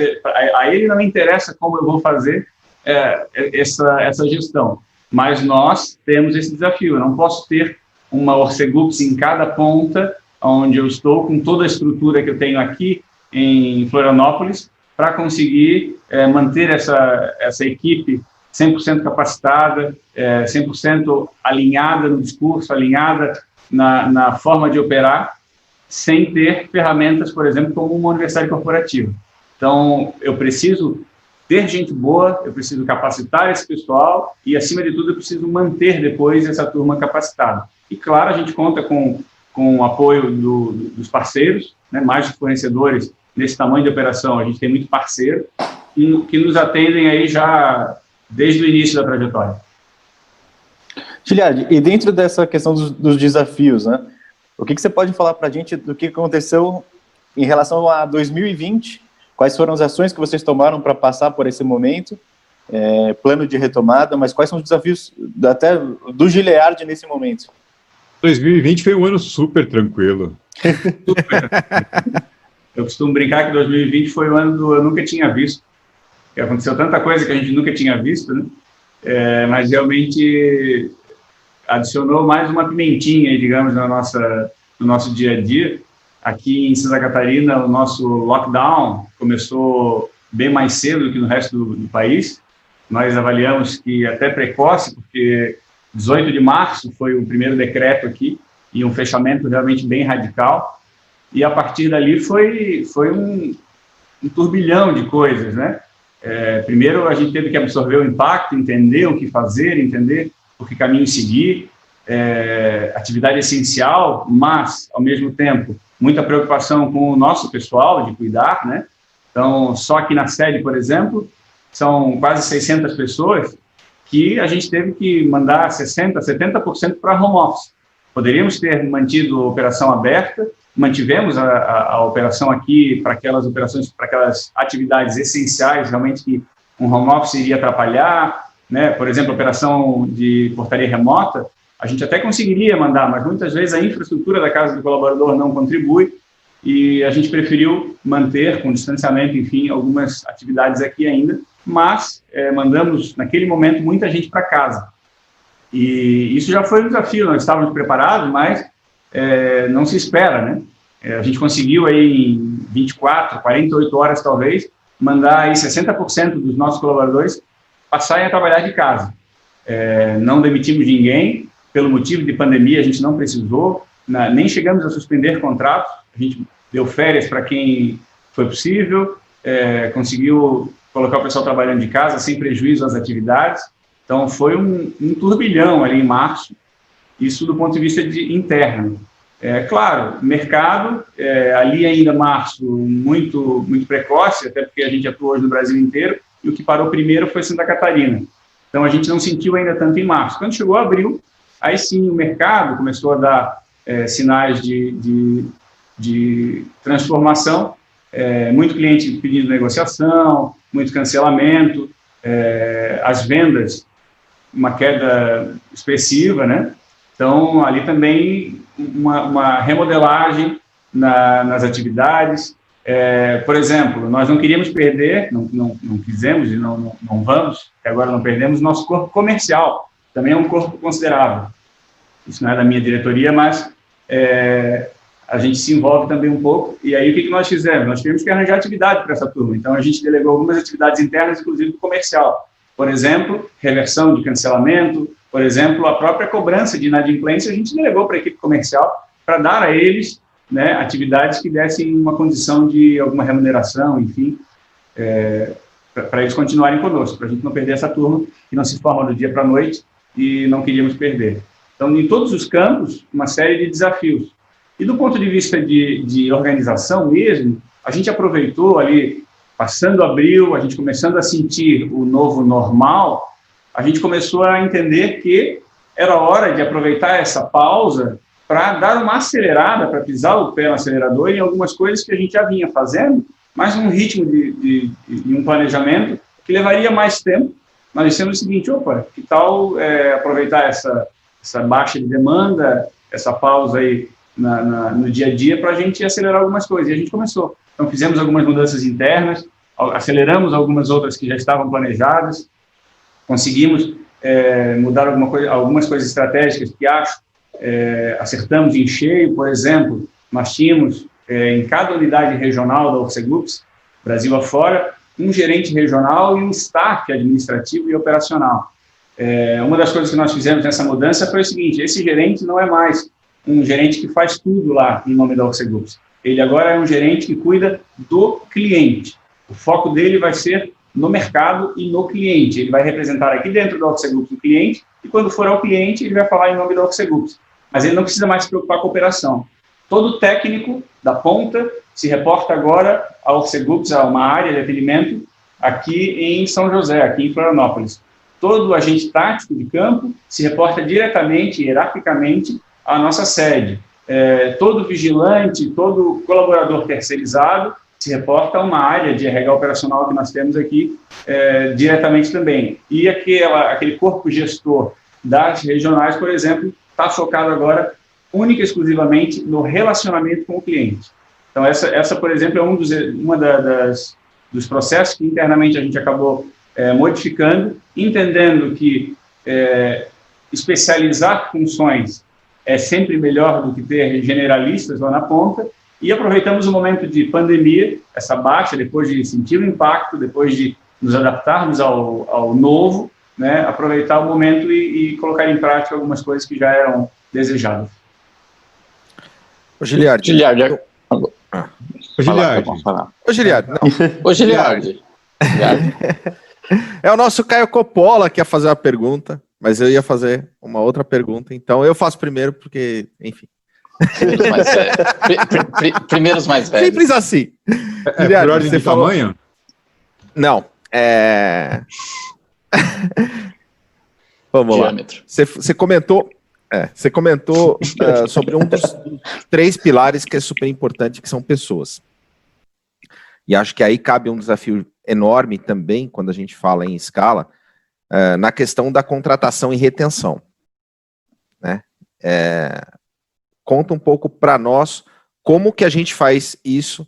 a ele não me interessa como eu vou fazer essa gestão. Mas nós temos esse desafio. Eu não posso ter uma Orcegups em cada ponta, onde eu estou com toda a estrutura que eu tenho aqui em Florianópolis, para conseguir manter essa equipe 100% capacitada, 100% alinhada no discurso, alinhada na forma de operar, sem ter ferramentas, por exemplo, como uma universidade corporativa. Então, eu preciso ter gente boa, eu preciso capacitar esse pessoal e, acima de tudo, eu preciso manter depois essa turma capacitada. E, claro, a gente conta com o apoio dos parceiros, né, mais dos fornecedores. Nesse tamanho de operação, a gente tem muito parceiro que nos atendem aí já desde o início da trajetória. Giliad, e dentro dessa questão dos desafios, né, o que você pode falar para a gente do que aconteceu em relação a 2020? Quais foram as ações que vocês tomaram para passar por esse momento? Plano de retomada, mas quais são os desafios até do Giliad nesse momento? 2020 foi um ano super tranquilo. Super. Eu costumo brincar que 2020 foi o ano do eu nunca tinha visto. Que aconteceu tanta coisa que a gente nunca tinha visto, né? Mas realmente adicionou mais uma pimentinha, digamos, no nosso dia a dia. Aqui em Santa Catarina, o nosso lockdown começou bem mais cedo do que no resto do país. Nós avaliamos que até precoce, porque 18 de março foi o primeiro decreto aqui, e um fechamento realmente bem radical. E a partir dali foi um turbilhão de coisas, né? Primeiro a gente teve que absorver o impacto, entender o que fazer, entender o que caminho seguir, atividade essencial, mas, ao mesmo tempo, muita preocupação com o nosso pessoal, de cuidar, né? Então, só aqui na sede, por exemplo, são quase 600 pessoas que a gente teve que mandar 60%, 70% para home office. Poderíamos ter mantido a operação aberta, mantivemos a operação aqui para aquelas operações, para aquelas atividades essenciais, realmente que um home office iria atrapalhar, né? Por exemplo, a operação de portaria remota, a gente até conseguiria mandar, mas muitas vezes a infraestrutura da casa do colaborador não contribui e a gente preferiu manter com distanciamento, enfim, algumas atividades aqui ainda, mas mandamos, naquele momento, muita gente para casa. E isso já foi um desafio, nós estávamos preparados, mas não se espera, né? A gente conseguiu aí em 24, 48 horas talvez, mandar aí 60% dos nossos colaboradores passarem a trabalhar de casa. Não demitimos ninguém, pelo motivo de pandemia a gente não precisou, nem chegamos a suspender contratos, a gente deu férias para quem foi possível, conseguiu colocar o pessoal trabalhando de casa sem prejuízo às atividades. Então foi um turbilhão ali em março, isso do ponto de vista interno. Claro, mercado, ali ainda março, muito, muito precoce, até porque a gente atua hoje no Brasil inteiro, e o que parou primeiro foi Santa Catarina. Então a gente não sentiu ainda tanto em março. Quando chegou abril, aí sim o mercado começou a dar sinais de transformação, muito cliente pedindo negociação, muito cancelamento, as vendas, uma queda expressiva, né? Então, ali também uma remodelagem nas atividades. Por exemplo, nós não queríamos perder, não quisemos e não vamos, que agora não perdemos, nosso corpo comercial. Também é um corpo considerável. Isso não é da minha diretoria, mas a gente se envolve também um pouco. E aí, o que nós fizemos? Nós tivemos que arranjar atividade para essa turma. Então, a gente delegou algumas atividades internas, inclusive do comercial. Por exemplo, reversão de cancelamento, por exemplo, a própria cobrança de inadimplência, a gente delegou para a equipe comercial para dar a eles, né, atividades que dessem uma condição de alguma remuneração, enfim, para eles continuarem conosco, para a gente não perder essa turma que não se forma do dia para a noite e não queríamos perder. Então, em todos os campos, uma série de desafios. E do ponto de vista de organização mesmo, a gente aproveitou ali, passando abril, a gente começando a sentir o novo normal, a gente começou a entender que era hora de aproveitar essa pausa para dar uma acelerada, para pisar o pé no acelerador em algumas coisas que a gente já vinha fazendo, mas num ritmo de um planejamento que levaria mais tempo. Nós dissemos o seguinte, que tal aproveitar essa baixa de demanda, essa pausa aí no dia a dia para a gente acelerar algumas coisas. E a gente começou. Então, fizemos algumas mudanças internas, aceleramos algumas outras que já estavam planejadas, conseguimos mudar algumas coisas estratégicas que acertamos em cheio. Por exemplo, nós tínhamos em cada unidade regional da Orcegups, Brasil afora, um gerente regional e um staff administrativo e operacional. Uma das coisas que nós fizemos nessa mudança foi o seguinte: esse gerente não é mais um gerente que faz tudo lá em nome da Orcegups. Ele agora é um gerente que cuida do cliente. O foco dele vai ser no mercado e no cliente. Ele vai representar aqui dentro da Orcegups o cliente e, quando for ao cliente, ele vai falar em nome da Orcegups. Mas ele não precisa mais se preocupar com a operação. Todo técnico da ponta se reporta agora à Orcegups, a uma área de atendimento aqui em São José, aqui em Florianópolis. Todo agente tático de campo se reporta diretamente, hierarquicamente, à nossa sede. Todo vigilante, todo colaborador terceirizado se reporta a uma área de RH operacional que nós temos aqui diretamente também. E aquele corpo gestor das regionais, por exemplo, está focado agora única e exclusivamente no relacionamento com o cliente. Então, essa por exemplo, é dos processos que internamente a gente acabou modificando, entendendo que especializar funções é sempre melhor do que ter generalistas lá na ponta, e aproveitamos o momento de pandemia, essa baixa, depois de sentir o impacto, depois de nos adaptarmos ao novo, né, aproveitar o momento e colocar em prática algumas coisas que já eram desejadas. Ô, Giliardi. É o nosso Caio Coppola que ia fazer uma pergunta, mas eu ia fazer uma outra pergunta, então eu faço primeiro porque, enfim. Primeiros mais velhos. Simples assim. Giliardi, por ordem de tamanho? Não, Vamos Diâmetro. lá. Você comentou sobre um dos 3 pilares que é super importante, que são pessoas. E acho que aí cabe um desafio enorme também, quando a gente fala em escala, na questão da contratação e retenção. Né? Conta um pouco para nós como que a gente faz isso,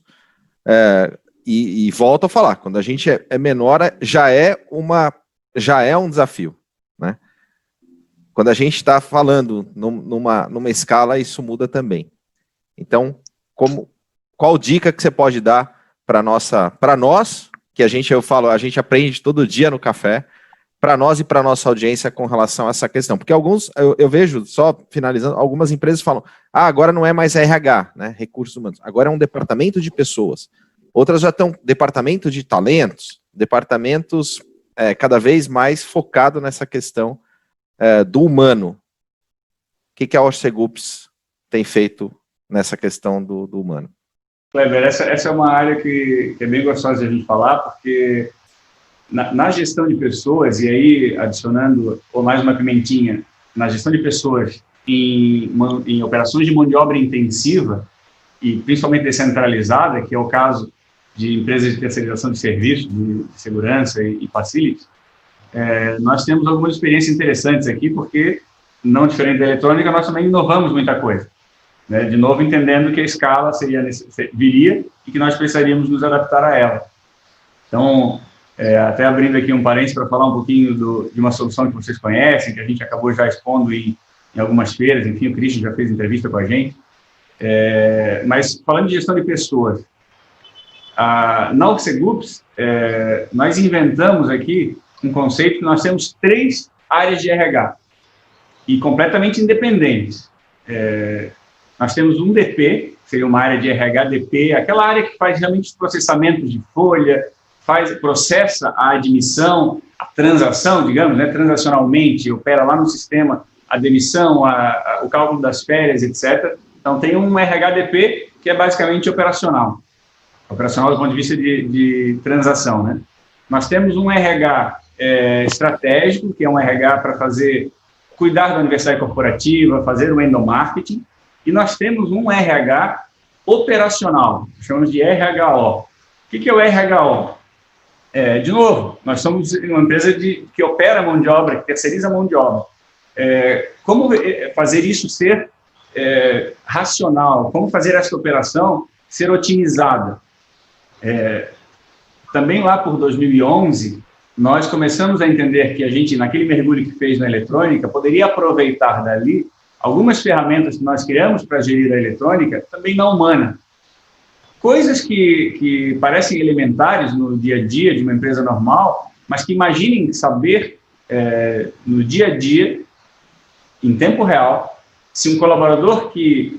e volto a falar, quando a gente é menor, já é um desafio. Né? Quando a gente está falando numa escala, isso muda também. Então, qual dica que você pode dar para nós, que a gente aprende todo dia no café, para nós e para nossa audiência com relação a essa questão? Porque eu vejo, só finalizando, algumas empresas falam, agora não é mais RH, né, recursos humanos, agora é um departamento de pessoas. Outras já estão departamento de talentos, departamentos cada vez mais focado nessa questão do humano. O que a Orcegups tem feito nessa questão do humano? Kleber, essa é uma área que é bem gostosa de a gente falar, porque na gestão de pessoas, e aí adicionando ou mais uma pimentinha, na gestão de pessoas em operações de mão de obra intensiva, e principalmente descentralizada, que é o caso de empresas de terceirização de serviços, de segurança e facilities, nós temos algumas experiências interessantes aqui, porque, não diferente da eletrônica, nós também inovamos muita coisa. Né? De novo, entendendo que a escala viria e que nós precisaríamos nos adaptar a ela. Então, até abrindo aqui um parênteses para falar um pouquinho de uma solução que vocês conhecem, que a gente acabou já expondo em algumas feiras, enfim, o Christian já fez entrevista com a gente. Mas, falando de gestão de pessoas, na Orcegups, nós inventamos aqui um conceito que nós temos 3 áreas de RH, e completamente independentes. Nós temos um DP, que seria uma área de RH DP, aquela área que faz realmente os processamentos de folha, processa a admissão, a transação, digamos, né, transacionalmente, opera lá no sistema a demissão, o cálculo das férias, etc. Então, tem um RHDP que é basicamente operacional do ponto de vista de transação, né? Nós temos um RH estratégico, que é um RH para cuidar da universidade corporativa, fazer o endomarketing, e nós temos um RH operacional, chamamos de RHO. O que é o RHO? De novo, nós somos uma empresa que opera mão de obra, que terceiriza mão de obra. Como fazer isso ser racional? Como fazer essa operação ser otimizada? Também lá por 2011, nós começamos a entender que a gente, naquele mergulho que fez na eletrônica, poderia aproveitar dali algumas ferramentas que nós criamos para gerir a eletrônica, também na humana. Coisas que parecem elementares no dia a dia de uma empresa normal, mas que imaginem saber no dia a dia, em tempo real, se um colaborador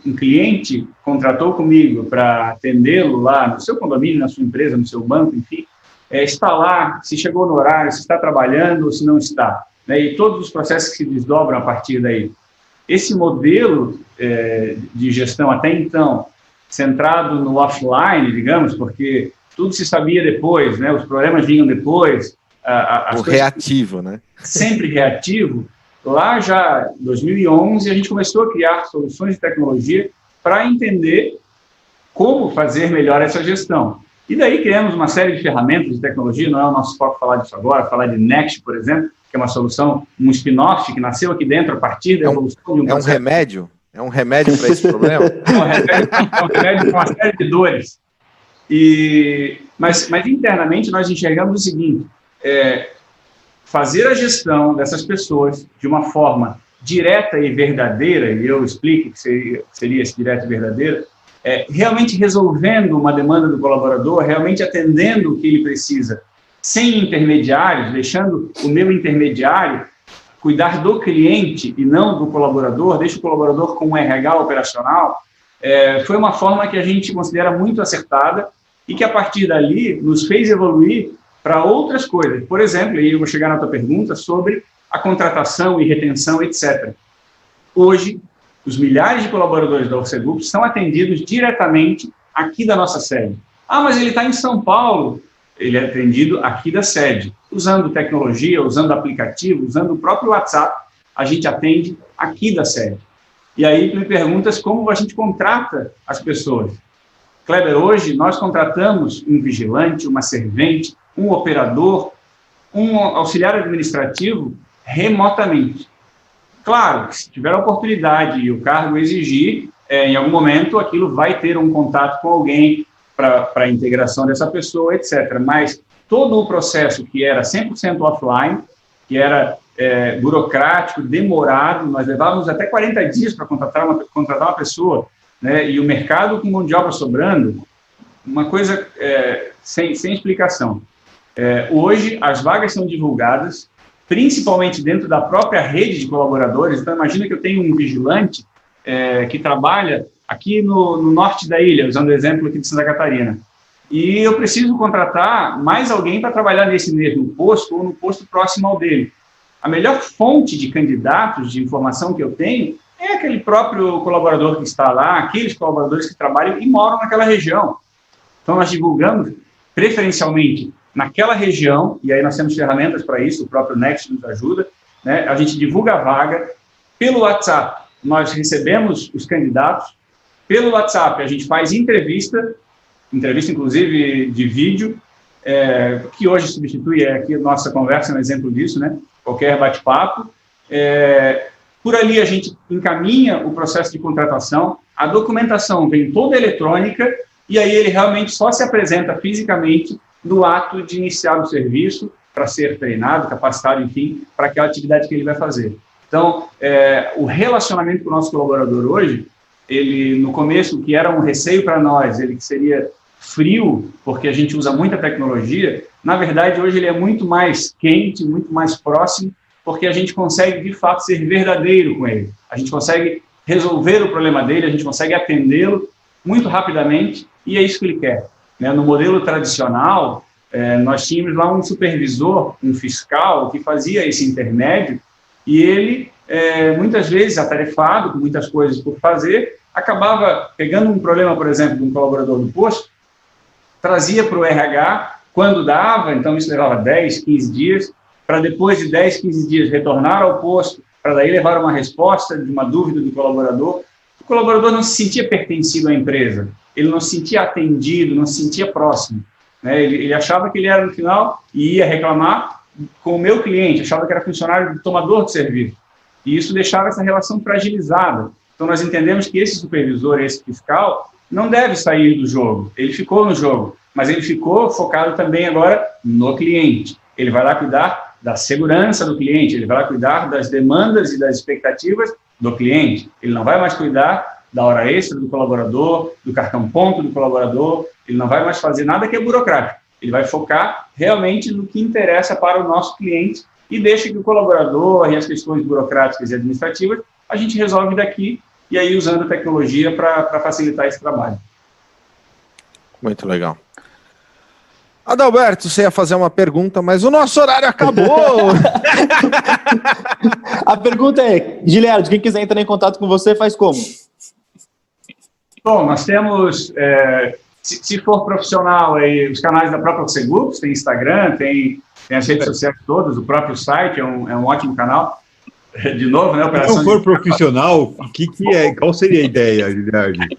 um cliente contratou comigo para atendê-lo lá no seu condomínio, na sua empresa, no seu banco, enfim, está lá, se chegou no horário, se está trabalhando ou se não está, né, e todos os processos que se desdobram a partir daí. Esse modelo de gestão até então, centrado no offline, digamos, porque tudo se sabia depois, né, os problemas vinham depois. O reativo, né? Sempre reativo. Lá já em 2011, a gente começou a criar soluções de tecnologia para entender como fazer melhor essa gestão. E daí criamos uma série de ferramentas de tecnologia, não é o nosso foco falar disso agora, falar de Next, por exemplo, que é uma solução, um spin-off que nasceu aqui dentro a partir da evolução de um processo. Remédio? É um remédio para esse problema? É um remédio para uma série de dores. Mas internamente nós enxergamos o seguinte, fazer a gestão dessas pessoas de uma forma direta e verdadeira, e eu explico que seria esse direto e verdadeiro, realmente resolvendo uma demanda do colaborador, realmente atendendo o que ele precisa, sem intermediários, deixando o meu intermediário cuidar do cliente e não do colaborador, deixa o colaborador com um RH operacional, foi uma forma que a gente considera muito acertada e que, a partir dali, nos fez evoluir para outras coisas. Por exemplo, e eu vou chegar na tua pergunta, sobre a contratação e retenção, etc. Hoje, os milhares de colaboradores da Orcegups são atendidos diretamente aqui da nossa sede. Mas ele está em São Paulo. Ele é atendido aqui da sede. Usando tecnologia, usando aplicativo, usando o próprio WhatsApp, a gente atende aqui da sede. E aí tu me perguntas como a gente contrata as pessoas. Kleber, hoje nós contratamos um vigilante, uma servente, um operador, um auxiliar administrativo remotamente. Claro, que se tiver a oportunidade e o cargo exigir, em algum momento aquilo vai ter um contato com alguém para a integração dessa pessoa, etc. Mas todo o processo que era 100% offline, que era burocrático, demorado, nós levávamos até 40 dias para contratar uma pessoa, né, e o mercado com mão de obra sobrando, uma coisa sem explicação. Hoje, as vagas são divulgadas, principalmente dentro da própria rede de colaboradores. Então, imagina que eu tenho um vigilante que trabalha aqui no norte da ilha, usando o exemplo aqui de Santa Catarina. E eu preciso contratar mais alguém para trabalhar nesse mesmo posto ou no posto próximo ao dele. A melhor fonte de candidatos, de informação que eu tenho, é aquele próprio colaborador que está lá, aqueles colaboradores que trabalham e moram naquela região. Então, nós divulgamos preferencialmente naquela região, e aí nós temos ferramentas para isso, o próprio Next nos ajuda, né? A gente divulga a vaga pelo WhatsApp. Nós recebemos os candidatos, pelo WhatsApp a gente faz entrevista inclusive de vídeo, que hoje substitui aqui a nossa conversa, é um exemplo disso, né? Qualquer bate-papo. Por ali a gente encaminha o processo de contratação, a documentação vem toda eletrônica, e aí ele realmente só se apresenta fisicamente no ato de iniciar o serviço, para ser treinado, capacitado, enfim, para aquela atividade que ele vai fazer. Então, o relacionamento com o nosso colaborador hoje, ele, no começo, que era um receio para nós, ele que seria frio, porque a gente usa muita tecnologia, na verdade, hoje ele é muito mais quente, muito mais próximo, porque a gente consegue, de fato, ser verdadeiro com ele. A gente consegue resolver o problema dele, a gente consegue atendê-lo muito rapidamente, e é isso que ele quer. No modelo tradicional, nós tínhamos lá um supervisor, um fiscal, que fazia esse intermédio, e ele, muitas vezes, atarefado, com muitas coisas por fazer, acabava pegando um problema, por exemplo, de um colaborador do posto, trazia para o RH, quando dava, então isso levava 10, 15 dias, para depois de 10, 15 dias retornar ao posto, para daí levar uma resposta de uma dúvida do colaborador. O colaborador não se sentia pertencido à empresa, ele não se sentia atendido, não se sentia próximo. Ele achava que ele era, no final, e ia reclamar com o meu cliente, achava que era funcionário do tomador de serviço. E isso deixava essa relação fragilizada. Então, nós entendemos que esse supervisor, esse fiscal, não deve sair do jogo. Ele ficou no jogo, mas ele ficou focado também agora no cliente. Ele vai lá cuidar da segurança do cliente, ele vai lá cuidar das demandas e das expectativas do cliente. Ele não vai mais cuidar da hora extra do colaborador, do cartão ponto do colaborador, ele não vai mais fazer nada que é burocrático. Ele vai focar realmente no que interessa para o nosso cliente e deixa que o colaborador e as questões burocráticas e administrativas a gente resolve daqui e aí usando a tecnologia para facilitar esse trabalho. Muito legal. Adalberto, você ia fazer uma pergunta, mas o nosso horário acabou. A pergunta é, Giliardi, quem quiser entrar em contato com você, faz como? Bom, nós temos, se for profissional, aí, os canais da própria Segups, tem Instagram, tem as redes sociais todas, o próprio site é um ótimo canal. De novo, né? Se não for profissional, qual seria a ideia, Giliardi?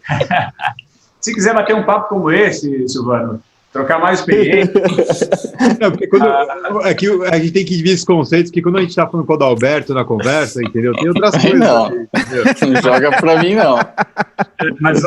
Se quiser bater um papo como esse, Silvano, trocar mais experiência. Não, porque aqui a gente tem que dividir esses conceitos, que quando a gente está falando com o Adalberto na conversa, entendeu? Tem outras coisas. Não, não joga para mim, não. Mas,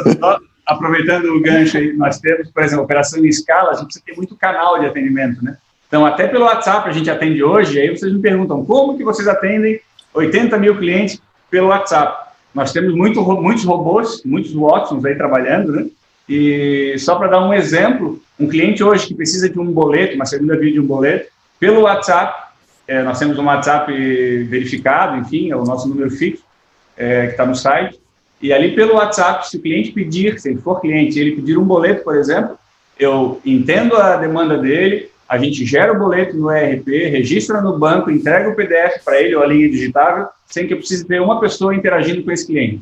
aproveitando o gancho aí, nós temos, por exemplo, operação em escala, a gente precisa ter muito canal de atendimento, né? Então, até pelo WhatsApp a gente atende hoje, aí vocês me perguntam, como que vocês atendem 80 mil clientes pelo WhatsApp? Nós temos muitos robôs, muitos Watsons aí trabalhando, né? E só para dar um exemplo, um cliente hoje que precisa de um boleto, uma segunda via de um boleto, pelo WhatsApp, nós temos um WhatsApp verificado, enfim, é o nosso número fixo, que está no site, e ali pelo WhatsApp, se o cliente pedir, se ele for cliente, ele pedir um boleto, por exemplo, eu entendo a demanda dele, a gente gera o boleto no ERP, registra no banco, entrega o PDF para ele, ou a linha digitável, sem que eu precise ter uma pessoa interagindo com esse cliente.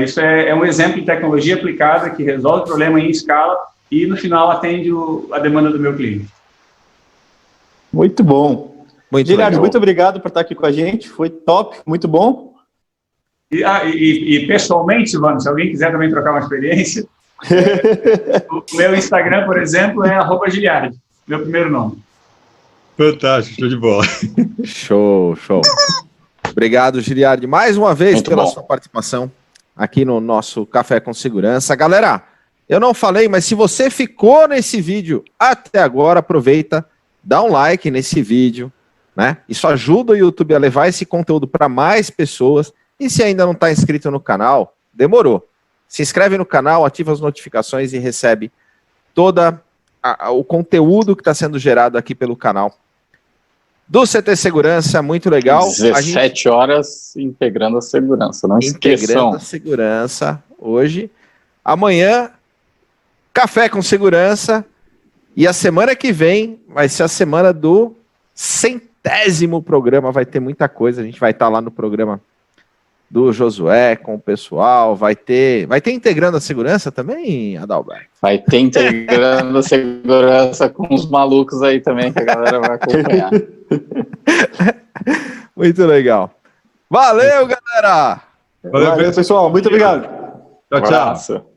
Isso é um exemplo de tecnologia aplicada que resolve o problema em escala e, no final, atende a demanda do meu cliente. Muito bom. Giliardi, muito obrigado por estar aqui com a gente. Foi top, muito bom. E pessoalmente, Silvano, se alguém quiser também trocar uma experiência, o meu Instagram, por exemplo, é @Giliardi, meu primeiro nome. Fantástico, show de bola. Show. Obrigado, Giliardi, mais uma vez muito pela bom. sua participação aqui no nosso Café com Segurança. Galera, eu não falei, mas se você ficou nesse vídeo até agora, aproveita, dá um like nesse vídeo, né? Isso ajuda o YouTube a levar esse conteúdo para mais pessoas. E se ainda não está inscrito no canal, demorou. Se inscreve no canal, ativa as notificações e recebe todo o conteúdo que está sendo gerado aqui pelo canal do CT Segurança, muito legal. 17 horas integrando a segurança, não esqueçam. Integrando a segurança hoje. Amanhã, café com segurança. E a semana que vem vai ser a semana do 100º programa. Vai ter muita coisa. A gente vai estar lá no programa do Josué com o pessoal. Vai ter integrando a segurança também, Adalberto? Vai ter integrando a segurança com os malucos aí também, que a galera vai acompanhar. Muito legal. Valeu, galera! Valeu, pessoal. Muito obrigado. Tchau, tchau.